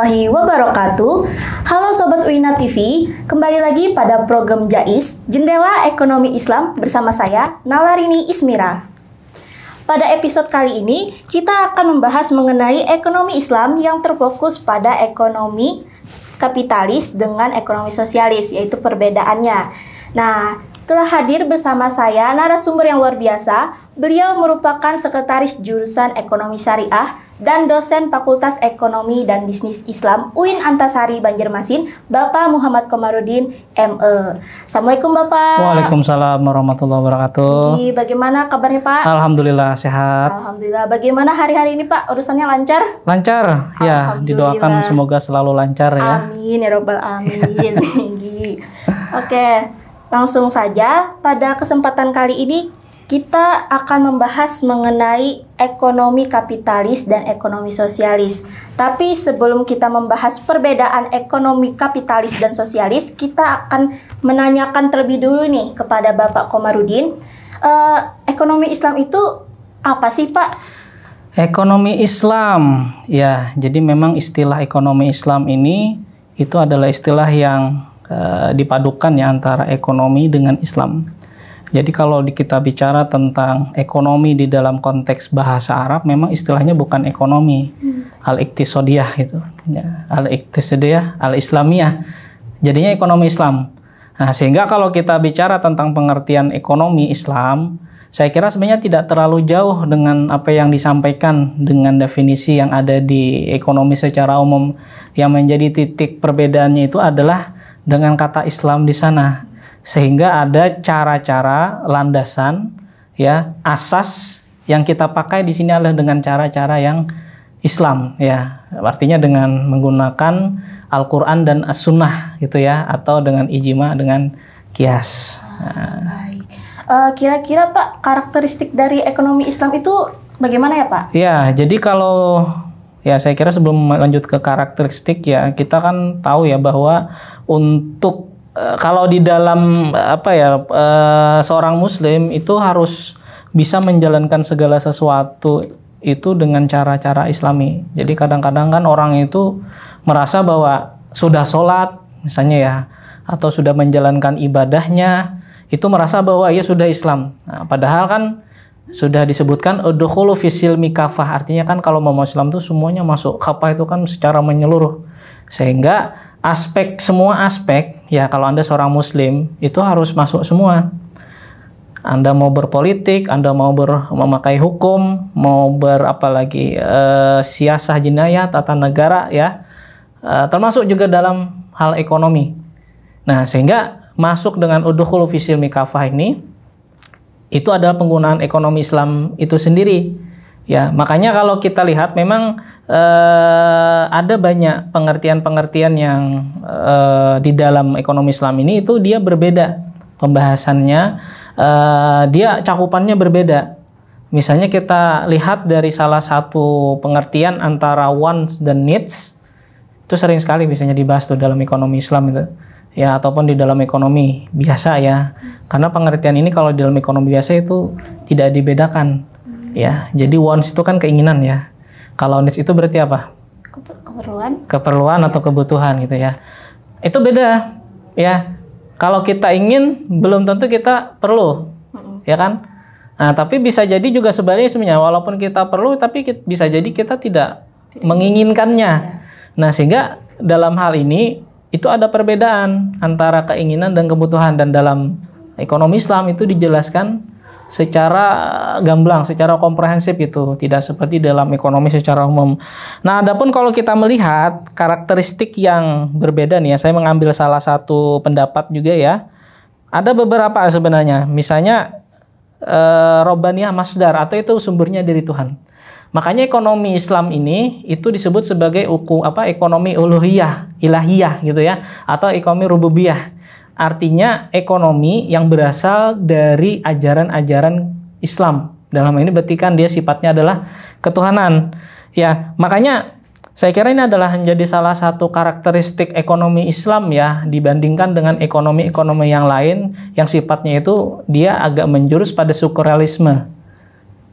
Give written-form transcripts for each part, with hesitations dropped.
warahmatullahi wabarakatuh. Halo Sobat UINA TV, kembali lagi pada program JAIS, Jendela Ekonomi Islam bersama saya, Nalarini Ismira. Pada episode kali ini, kita akan membahas mengenai ekonomi Islam yang terfokus pada ekonomi kapitalis dengan ekonomi sosialis, yaitu perbedaannya. Nah, telah hadir bersama saya narasumber yang luar biasa. Beliau merupakan sekretaris jurusan Ekonomi Syariah dan dosen Fakultas Ekonomi dan Bisnis Islam UIN Antasari Banjarmasin, Bapak Muhammad Komarudin ME. Assalamualaikum Bapak. Waalaikumsalam warahmatullahi wabarakatuh. Bagaimana kabarnya Pak? Alhamdulillah sehat. Alhamdulillah. Bagaimana hari-hari ini Pak? Urusannya lancar? Lancar, ya. Didoakan semoga selalu lancar ya. Amin ya robbal amin. Oke, langsung saja pada kesempatan kali ini kita akan membahas mengenai ekonomi kapitalis dan ekonomi sosialis. Tapi sebelum kita membahas perbedaan ekonomi kapitalis dan sosialis, kita akan menanyakan terlebih dulu nih kepada Bapak Komarudin. Ekonomi Islam itu apa sih Pak? Ekonomi Islam, ya. Jadi memang istilah ekonomi Islam ini itu adalah istilah yang dipadukan ya antara ekonomi dengan Islam. Jadi kalau kita bicara tentang ekonomi di dalam konteks bahasa Arab, memang istilahnya bukan ekonomi, al-iqtisadiyah itu, ya, al-iqtisadiyah, al-islamiyah. Jadinya ekonomi Islam. Nah, sehingga kalau kita bicara tentang pengertian ekonomi Islam, saya kira sebenarnya tidak terlalu jauh dengan apa yang disampaikan dengan definisi yang ada di ekonomi secara umum. Yang menjadi titik perbedaannya itu adalah dengan kata Islam di sana. Sehingga ada cara-cara landasan ya, asas yang kita pakai di sini adalah dengan cara-cara yang Islam ya. Artinya dengan menggunakan Al-Qur'an dan As-Sunnah gitu ya, atau dengan ijma, dengan qiyas. Baik. Kira-kira Pak, karakteristik dari ekonomi Islam itu bagaimana ya Pak? Ya, jadi kalau ya saya kira sebelum lanjut ke karakteristik ya, kita kan tahu ya bahwa untuk kalau di dalam seorang muslim itu harus bisa menjalankan segala sesuatu itu dengan cara-cara Islami. Jadi kadang-kadang kan orang itu merasa bahwa sudah sholat misalnya ya, atau sudah menjalankan ibadahnya, itu merasa bahwa ia sudah Islam. Nah, padahal kan sudah disebutkan udkhulu fisilmi kafah, artinya kan kalau mau Islam itu semuanya masuk. Kafah itu kan secara menyeluruh, sehingga semua aspek ya, kalau Anda seorang muslim itu harus masuk semua. Anda mau berpolitik, Anda mau memakai hukum, mau siasah jinayah, tata negara ya, termasuk juga dalam hal ekonomi. Nah, sehingga masuk dengan udkhulu fisilmi kafah ini, itu adalah penggunaan ekonomi Islam itu sendiri. Ya, makanya kalau kita lihat memang ada banyak pengertian-pengertian yang di dalam ekonomi Islam ini itu dia berbeda pembahasannya, dia cakupannya berbeda. Misalnya kita lihat dari salah satu pengertian antara wants dan needs, itu sering sekali biasanya dibahas tuh dalam ekonomi Islam itu. Ya, ataupun di dalam ekonomi biasa ya. Karena pengertian ini kalau di dalam ekonomi biasa itu tidak dibedakan. Ya, jadi wants itu kan keinginan ya. Kalau needs itu berarti apa? Keperluan atau kebutuhan gitu ya. Itu beda ya. Kalau kita ingin belum tentu kita perlu. Ya kan? Nah, tapi bisa jadi juga sebenarnya walaupun kita perlu tapi bisa jadi kita tidak menginginkannya. Nah, sehingga dalam hal ini itu ada perbedaan antara keinginan dan kebutuhan, dan dalam ekonomi Islam itu dijelaskan secara gamblang, secara komprehensif itu, tidak seperti dalam ekonomi secara umum. Nah, adapun kalau kita melihat karakteristik yang berbeda nih ya, saya mengambil salah satu pendapat juga ya. Ada beberapa sebenarnya, misalnya Robbaniyah masdar, atau itu sumbernya dari Tuhan. Makanya ekonomi Islam ini itu disebut sebagai ekonomi uluhiyah, ilahiyah gitu ya, atau ekonomi rububiyah. Artinya ekonomi yang berasal dari ajaran-ajaran Islam. Dalam ini berarti kan dia sifatnya adalah ketuhanan. Ya, makanya saya kira ini adalah menjadi salah satu karakteristik ekonomi Islam ya, dibandingkan dengan ekonomi-ekonomi yang lain yang sifatnya itu dia agak menjurus pada strukturalisme.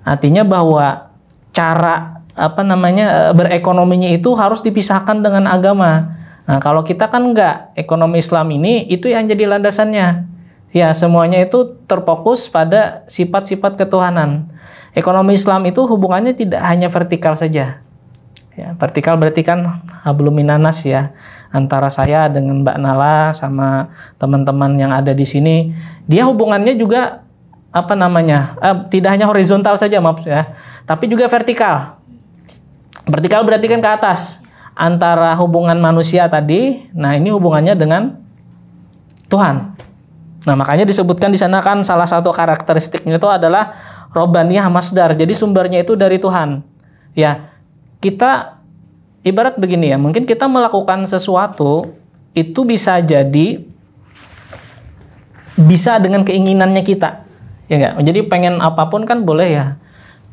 Artinya bahwa cara berekonominya itu harus dipisahkan dengan agama. Nah, kalau kita kan enggak, ekonomi Islam ini itu yang jadi landasannya. Ya, semuanya itu terfokus pada sifat-sifat ketuhanan. Ekonomi Islam itu hubungannya tidak hanya vertikal saja. Ya, vertikal berarti kan hablum minanas ya, antara saya dengan Mbak Nala sama teman-teman yang ada di sini. Dia hubungannya juga tidak hanya horizontal saja maaf ya, tapi juga vertikal. Vertikal berarti kan ke atas, antara hubungan manusia tadi. Nah, ini hubungannya dengan Tuhan. Nah, makanya disebutkan di sana kan salah satu karakteristiknya itu adalah Robbaniyah masdar. Jadi sumbernya itu dari Tuhan. Ya, kita ibarat begini ya, mungkin kita melakukan sesuatu itu bisa dengan keinginannya kita. Ya enggak? Jadi pengen apapun kan boleh ya.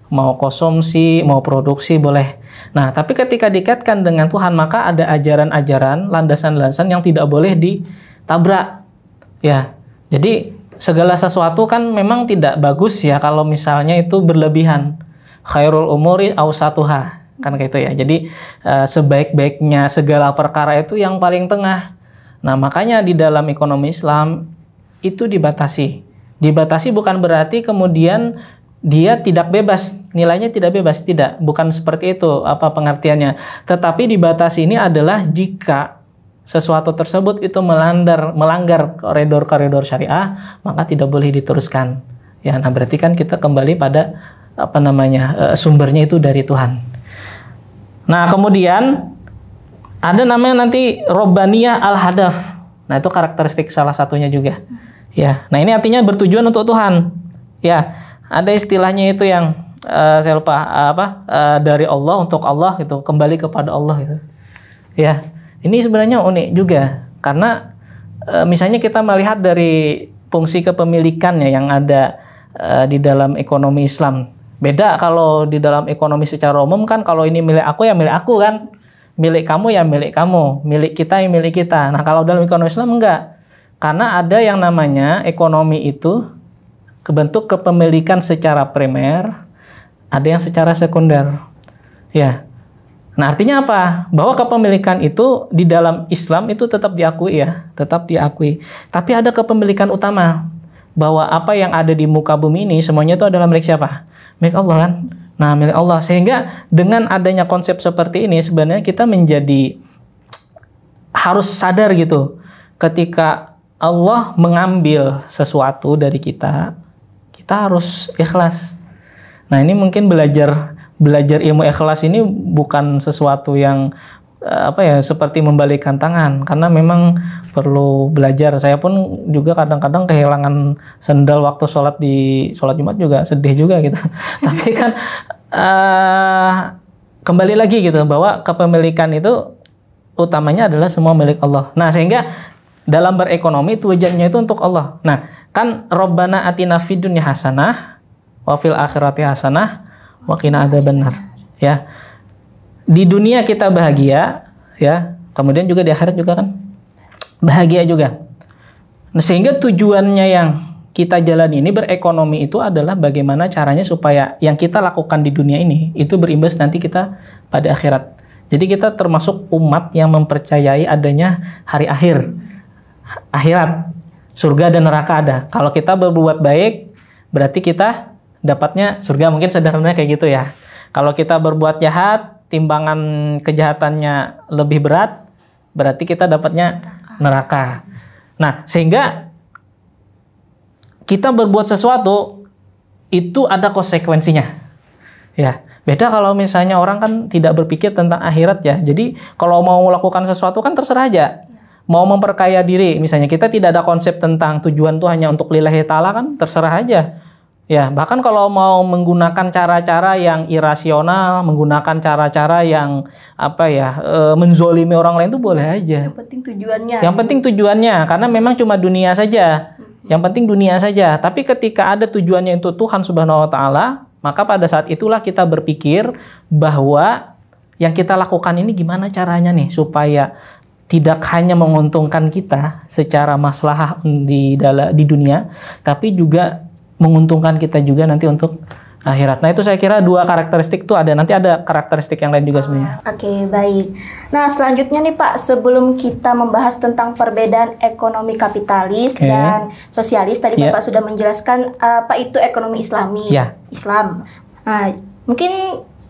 Mau konsumsi, mau produksi boleh. Nah, tapi ketika dikaitkan dengan Tuhan, maka ada ajaran-ajaran, landasan-landasan yang tidak boleh ditabrak. Ya. Jadi segala sesuatu kan memang tidak bagus ya kalau misalnya itu berlebihan. Khairul umuri awsatuha, kan kayak itu ya. Jadi sebaik-baiknya segala perkara itu yang paling tengah. Nah, makanya di dalam ekonomi Islam itu dibatasi. Dibatasi bukan berarti kemudian dia tidak bebas, nilainya tidak bebas, tidak, bukan seperti itu pengertiannya. Tetapi dibatasi ini adalah jika sesuatu tersebut itu melanggar koridor-koridor syariah, maka tidak boleh diteruskan. Ya, nah berarti kan kita kembali pada sumbernya itu dari Tuhan. Nah, kemudian ada namanya nanti Robbaniyah al-hadaf. Nah, itu karakteristik salah satunya juga. Ya, nah ini artinya bertujuan untuk Tuhan. Ya, ada istilahnya itu yang saya lupa dari Allah untuk Allah gitu, kembali kepada Allah gitu. Ya, ini sebenarnya unik juga karena misalnya kita melihat dari fungsi kepemilikannya yang ada di dalam ekonomi Islam. Beda kalau di dalam ekonomi secara umum kan, kalau ini milik aku ya milik aku kan, milik kamu ya milik kamu, milik kita ya milik kita. Nah, kalau dalam ekonomi Islam enggak, karena ada yang namanya ekonomi itu kebentuk kepemilikan secara primer, ada yang secara sekunder. Ya. Nah, artinya apa? Bahwa kepemilikan itu di dalam Islam itu tetap diakui ya, tetap diakui. Tapi ada kepemilikan utama, bahwa apa yang ada di muka bumi ini semuanya itu adalah milik siapa? Milik Allah kan? Nah, milik Allah. Sehingga dengan adanya konsep seperti ini sebenarnya kita menjadi harus sadar gitu. Ketika Allah mengambil sesuatu dari kita, kita harus ikhlas. Nah, ini mungkin belajar ilmu ikhlas ini bukan sesuatu yang seperti membalikkan tangan, karena memang perlu belajar. Saya pun juga kadang-kadang kehilangan sendal waktu sholat Jumat juga sedih juga gitu. Tapi kan kembali lagi gitu bahwa kepemilikan itu utamanya adalah semua milik Allah. Nah, sehingga dalam berekonomi tujuannya itu untuk Allah. Nah, kan Rabbana atina fid dunya hasanah wa fil akhirati hasanah wa qina adzabannar. Ya. Di dunia kita bahagia, ya. Kemudian juga di akhirat juga kan bahagia juga. Nah, sehingga tujuannya yang kita jalani ini berekonomi itu adalah bagaimana caranya supaya yang kita lakukan di dunia ini itu berimbas nanti kita pada akhirat. Jadi kita termasuk umat yang mempercayai adanya hari akhir. Akhirat, surga dan neraka ada. Kalau kita berbuat baik, berarti kita dapatnya surga, mungkin sederhananya kayak gitu ya. Kalau kita berbuat jahat, timbangan kejahatannya lebih berat, berarti kita dapatnya neraka. Nah, sehingga kita berbuat sesuatu itu ada konsekuensinya. Ya, beda kalau misalnya orang kan tidak berpikir tentang akhirat ya. Jadi kalau mau melakukan sesuatu kan terserah aja. Mau memperkaya diri, misalnya kita tidak ada konsep tentang tujuan itu hanya untuk lillahi ta'ala kan terserah aja. Ya, bahkan kalau mau menggunakan cara-cara yang irasional, menggunakan cara-cara yang menzolimi orang lain itu boleh aja. Yang penting tujuannya. Yang penting tujuannya, karena memang cuma dunia saja. Yang penting dunia saja. Tapi ketika ada tujuannya itu Tuhan Subhanahu wa taala, maka pada saat itulah kita berpikir bahwa yang kita lakukan ini gimana caranya nih supaya tidak hanya menguntungkan kita secara maslahah di dunia, tapi juga menguntungkan kita juga nanti untuk akhirat. Nah, itu saya kira dua karakteristik itu ada. Nanti ada karakteristik yang lain juga sebenarnya. Oke, baik. Nah, selanjutnya nih Pak, sebelum kita membahas tentang perbedaan ekonomi kapitalis dan sosialis, tadi Bapak sudah menjelaskan apa itu ekonomi Islami, Islam. Nah, mungkin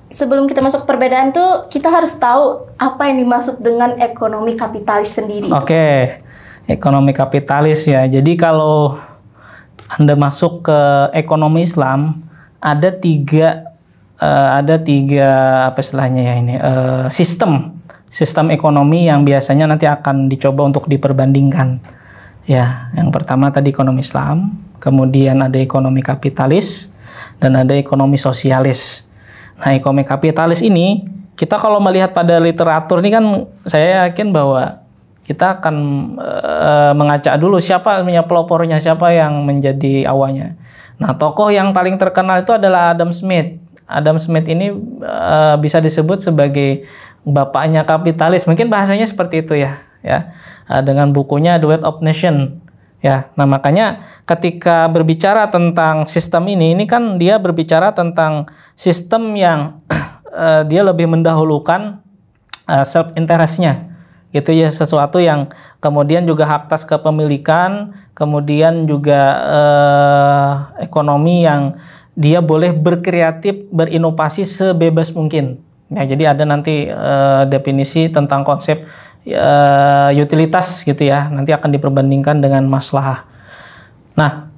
sebelum kita masuk ke perbedaan tuh, kita harus tahu apa yang dimaksud dengan ekonomi kapitalis sendiri. Oke, ekonomi kapitalis ya. Jadi kalau Anda masuk ke ekonomi Islam, ada tiga apa istilahnya ya ini sistem ekonomi yang biasanya nanti akan dicoba untuk diperbandingkan. Ya, yang pertama tadi ekonomi Islam, kemudian ada ekonomi kapitalis, dan ada ekonomi sosialis. Nah, ekonomi kapitalis ini kita kalau melihat pada literatur ini kan saya yakin bahwa kita akan mengacak dulu siapa pelopornya, siapa yang menjadi awalnya. Nah, tokoh yang paling terkenal itu adalah Adam Smith. Adam Smith ini bisa disebut sebagai bapaknya kapitalis. Mungkin bahasanya seperti itu ya. Dengan bukunya The Wealth of Nation. Ya, nah makanya ketika berbicara tentang sistem ini kan dia berbicara tentang sistem yang dia lebih mendahulukan self interestnya. Gitu ya, sesuatu yang kemudian juga hak atas kepemilikan, kemudian juga ekonomi yang dia boleh berkreatif, berinovasi sebebas mungkin. Ya, jadi ada nanti definisi tentang konsep utilitas gitu ya, nanti akan diperbandingkan dengan maslahah. Nah,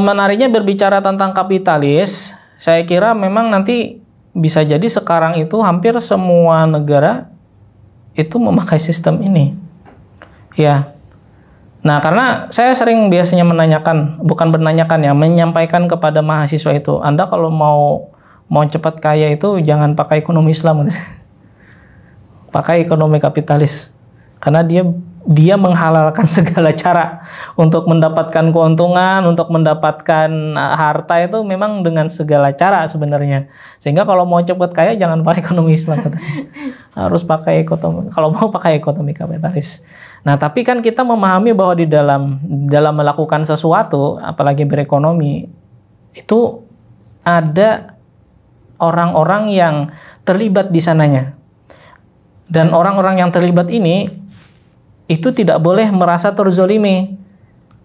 menariknya berbicara tentang kapitalis, saya kira memang nanti bisa jadi sekarang itu hampir semua negara itu memakai sistem ini. Ya. Nah, karena saya sering biasanya menyampaikan kepada mahasiswa itu, Anda kalau mau cepat kaya itu jangan pakai ekonomi Islam. Pakai ekonomi kapitalis. Karena dia menghalalkan segala cara untuk mendapatkan keuntungan, untuk mendapatkan harta itu memang dengan segala cara sebenarnya. Sehingga kalau mau cepat kaya jangan pakai ekonomi Islam. Harus pakai kalau mau pakai ekonomi kapitalis. Nah, tapi kan kita memahami bahwa di dalam melakukan sesuatu, apalagi berekonomi, itu ada orang-orang yang terlibat di sananya. Dan orang-orang yang terlibat ini itu tidak boleh merasa terzolimi,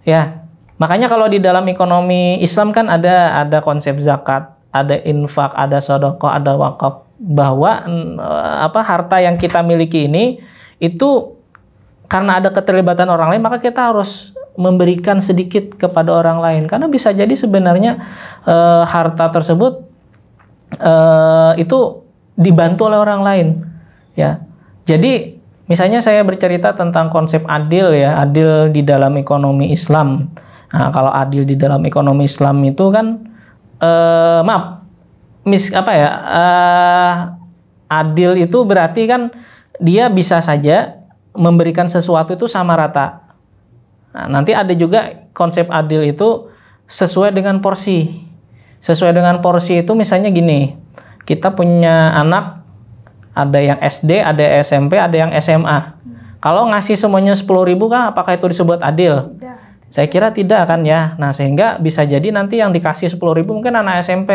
ya. Makanya kalau di dalam ekonomi Islam kan ada konsep zakat, ada infak, ada sedekah, ada wakaf, bahwa harta yang kita miliki ini itu karena ada keterlibatan orang lain, maka kita harus memberikan sedikit kepada orang lain, karena bisa jadi sebenarnya harta tersebut itu dibantu oleh orang lain, ya. Jadi misalnya saya bercerita tentang konsep adil ya, adil di dalam ekonomi Islam. Nah, kalau adil di dalam ekonomi Islam itu kan, adil itu berarti kan dia bisa saja memberikan sesuatu itu sama rata. Nah, nanti ada juga konsep adil itu sesuai dengan porsi. Sesuai dengan porsi itu misalnya gini, kita punya anak, ada yang SD, ada yang SMP, ada yang SMA. Kalau ngasih semuanya 10.000 kan apakah itu disebut adil? Tidak. Saya kira tidak kan ya. Nah, sehingga bisa jadi nanti yang dikasih 10.000 mungkin anak SMP.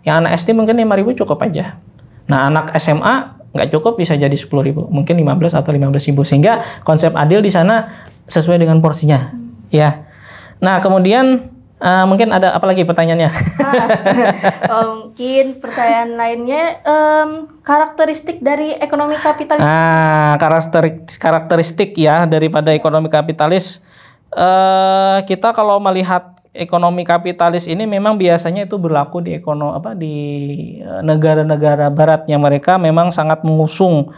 Yang anak SD mungkin 5.000 cukup aja. Nah, anak SMA nggak cukup, bisa jadi 10.000. Mungkin 15 atau 15.000. Sehingga konsep adil di sana sesuai dengan porsinya. Ya. Nah, kemudian mungkin ada apa lagi pertanyaannya? Mungkin pertanyaan lainnya, karakteristik dari ekonomi kapitalis. Karakteristik ya daripada ekonomi kapitalis. Kita kalau melihat ekonomi kapitalis ini memang biasanya itu berlaku di negara-negara barat yang mereka memang sangat mengusung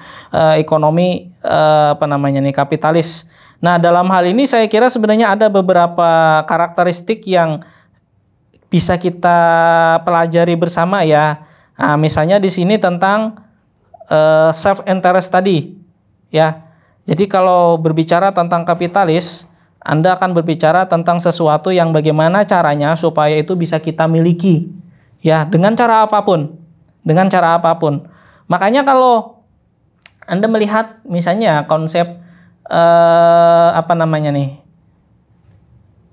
ekonomi kapitalis. Nah, dalam hal ini saya kira sebenarnya ada beberapa karakteristik yang bisa kita pelajari bersama ya. Nah, misalnya di sini tentang self interest tadi ya. Jadi kalau berbicara tentang kapitalis, Anda akan berbicara tentang sesuatu yang bagaimana caranya supaya itu bisa kita miliki ya, dengan cara apapun. Makanya kalau Anda melihat misalnya konsep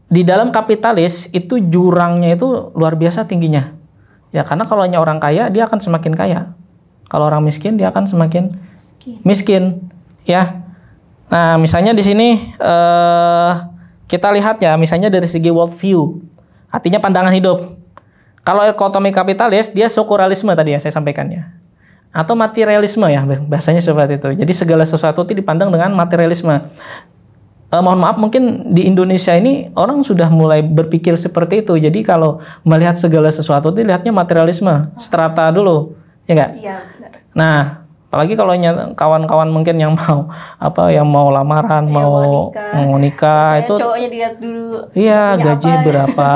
di dalam kapitalis itu jurangnya itu luar biasa tingginya. Ya, karena kalau hanya orang kaya dia akan semakin kaya. Kalau orang miskin dia akan semakin miskin. Ya. Nah, misalnya di sini kita lihat ya, misalnya dari segi world view, artinya pandangan hidup. Kalau ekonomi kapitalis dia strukturalisme tadi ya saya sampaikan ya. Atau materialisme ya, bahasanya seperti itu. Jadi segala sesuatu itu dipandang dengan materialisme. Mohon maaf, mungkin di Indonesia ini orang sudah mulai berpikir seperti itu. Jadi kalau melihat segala sesuatu itu lihatnya materialisme, strata dulu, ya enggak? Iya, benar. Nah, apalagi kalau kawan-kawan mungkin yang mau lamaran, mau nikah itu cowoknya dilihat dulu. Iya, gaji berapa?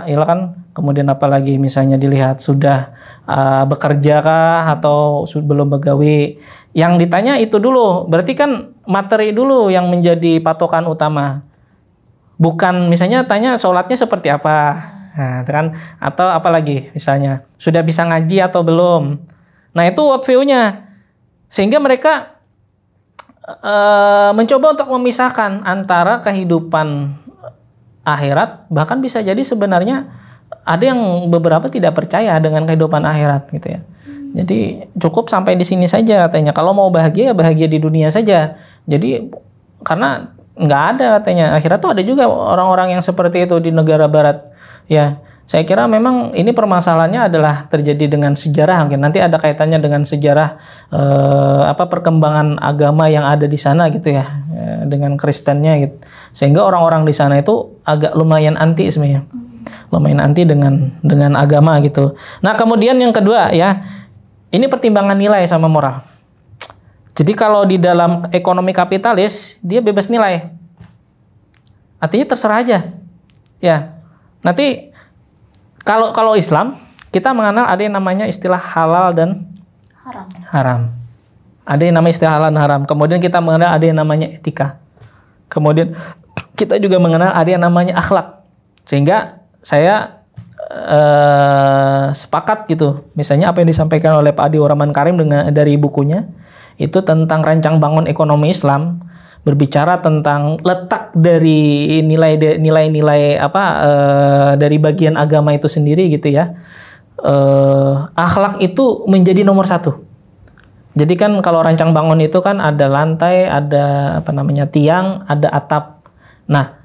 Iya kan. Kemudian apalagi misalnya dilihat sudah bekerja kah atau belum begawi. Yang ditanya itu dulu. Berarti kan materi dulu yang menjadi patokan utama. Bukan misalnya tanya sholatnya seperti apa. Nah, kan, atau apalagi misalnya sudah bisa ngaji atau belum. Nah, itu world view-nya. Sehingga mereka mencoba untuk memisahkan antara kehidupan akhirat, bahkan bisa jadi sebenarnya ada yang beberapa tidak percaya dengan kehidupan akhirat gitu ya. Jadi cukup sampai di sini saja katanya. Kalau mau bahagia, bahagia di dunia saja. Jadi karena nggak ada katanya akhirat tuh, ada juga orang-orang yang seperti itu di negara barat. Ya, saya kira memang ini permasalahannya adalah terjadi dengan sejarah. Mungkin nanti ada kaitannya dengan sejarah perkembangan agama yang ada di sana gitu ya, dengan Kristennya gitu. Sehingga orang-orang di sana itu agak lumayan anti sebenarnya. Lumayan anti dengan agama gitu. Nah, kemudian yang kedua ya, ini pertimbangan nilai sama moral. Jadi kalau di dalam ekonomi kapitalis dia bebas nilai. Artinya terserah aja. Ya. Nanti kalau Islam kita mengenal ada yang namanya istilah halal dan haram. Ada yang namanya istilah halal dan haram. Kemudian kita mengenal ada yang namanya etika. Kemudian kita juga mengenal ada yang namanya akhlak. Sehingga saya sepakat gitu. Misalnya apa yang disampaikan oleh Pak Adi Rahman Karim dari bukunya itu tentang rancang bangun ekonomi Islam, berbicara tentang letak dari nilai-nilai dari bagian agama itu sendiri gitu ya. Akhlak itu menjadi nomor satu. Jadi kan kalau rancang bangun itu kan ada lantai, ada tiang, ada atap. Nah,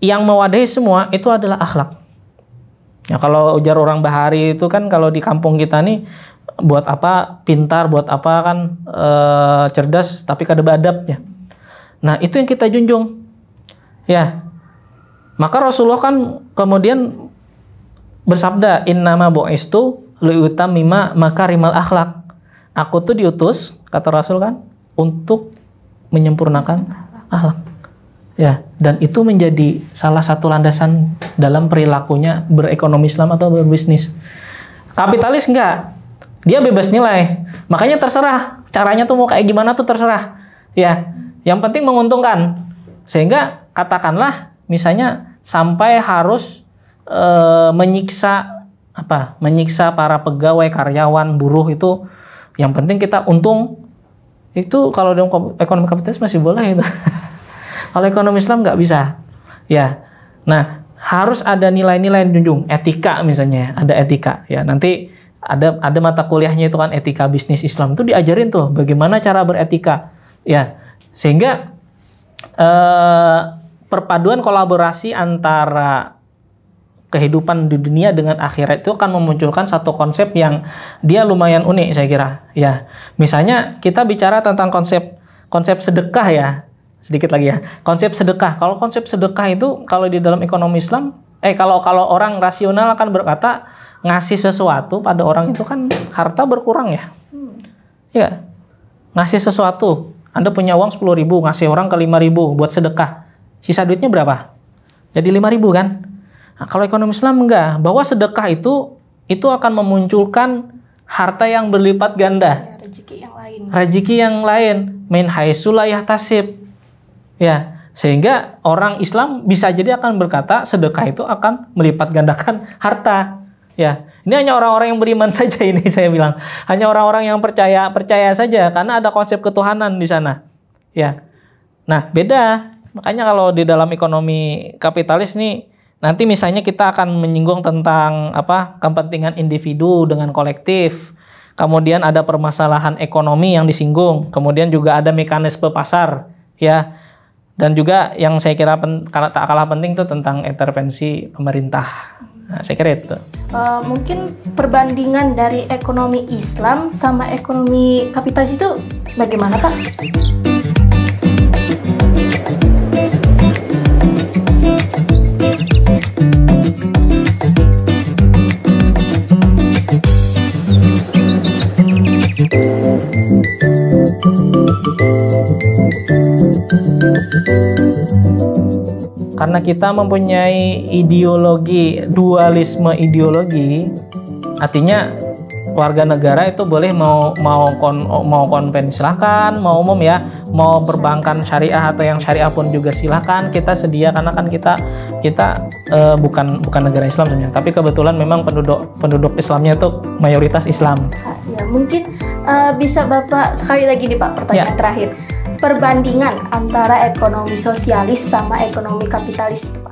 yang mewadahi semua itu adalah akhlak. Ya, kalau ujar orang Bahari itu kan kalau di kampung kita nih buat apa pintar, buat apa kan cerdas tapi kada beradab ya. Nah, itu yang kita junjung. Ya. Maka Rasulullah kan kemudian bersabda, "Innama bu'istu liutammima makarimal akhlak." Aku tuh diutus, kata Rasul kan, untuk menyempurnakan akhlak. Ya, dan itu menjadi salah satu landasan dalam perilakunya berekonomi Islam atau berbisnis. Kapitalis enggak. Dia bebas nilai. Makanya terserah. Caranya tuh mau kayak gimana tuh terserah. Ya, yang penting menguntungkan. Sehingga katakanlah misalnya sampai harus menyiksa para pegawai, karyawan, buruh itu, yang penting kita untung. Itu kalau dalam ekonomi kapitalis masih boleh itu. Kalau ekonomi Islam nggak bisa, ya. Nah, harus ada nilai-nilai yang junjung, etika misalnya, ada etika, ya. Nanti ada mata kuliahnya itu kan etika bisnis Islam, itu diajarin tuh bagaimana cara beretika, ya. Sehingga perpaduan kolaborasi antara kehidupan di dunia dengan akhirat itu akan memunculkan satu konsep yang dia lumayan unik saya kira, ya. Misalnya kita bicara tentang konsep sedekah ya. Sedikit lagi ya, konsep sedekah. Kalau konsep sedekah itu kalau di dalam ekonomi Islam, kalau orang rasional akan berkata ngasih sesuatu pada orang itu kan harta berkurang ya. Ya, ngasih sesuatu. Anda punya uang 10.000, ngasih orang ke 5.000 buat sedekah. Sisa duitnya berapa? Jadi 5.000 kan? Nah, kalau ekonomi Islam enggak, bahwa sedekah itu akan memunculkan harta yang berlipat ganda. Ya, rezeki yang lain. Min haitsu la yahtasib. Ya, sehingga orang Islam bisa jadi akan berkata sedekah itu akan melipat gandakan harta. Ya, ini hanya orang-orang yang beriman saja ini saya bilang. Hanya orang-orang yang percaya saja karena ada konsep ketuhanan di sana. Ya. Nah, beda. Makanya kalau di dalam ekonomi kapitalis nih nanti misalnya kita akan menyinggung tentang kepentingan individu dengan kolektif. Kemudian ada permasalahan ekonomi yang disinggung. Kemudian juga ada mekanisme pasar, ya. Dan juga yang saya kira tak kalah penting itu tentang intervensi pemerintah. Nah, saya kira itu. Mungkin perbandingan dari ekonomi Islam sama ekonomi kapitalis itu bagaimana, Pak? Karena kita mempunyai ideologi, dualisme ideologi, artinya warga negara itu boleh mau konven silahkan, mau umum ya, mau perbankan syariah atau yang syariah pun juga silahkan, kita sedia, karena kan kita bukan negara Islam sebenarnya, tapi kebetulan memang penduduk Islamnya itu mayoritas Islam. Ya, mungkin bisa Bapak sekali lagi nih Pak, pertanyaan terakhir. Perbandingan antara ekonomi sosialis sama ekonomi kapitalis, Pak.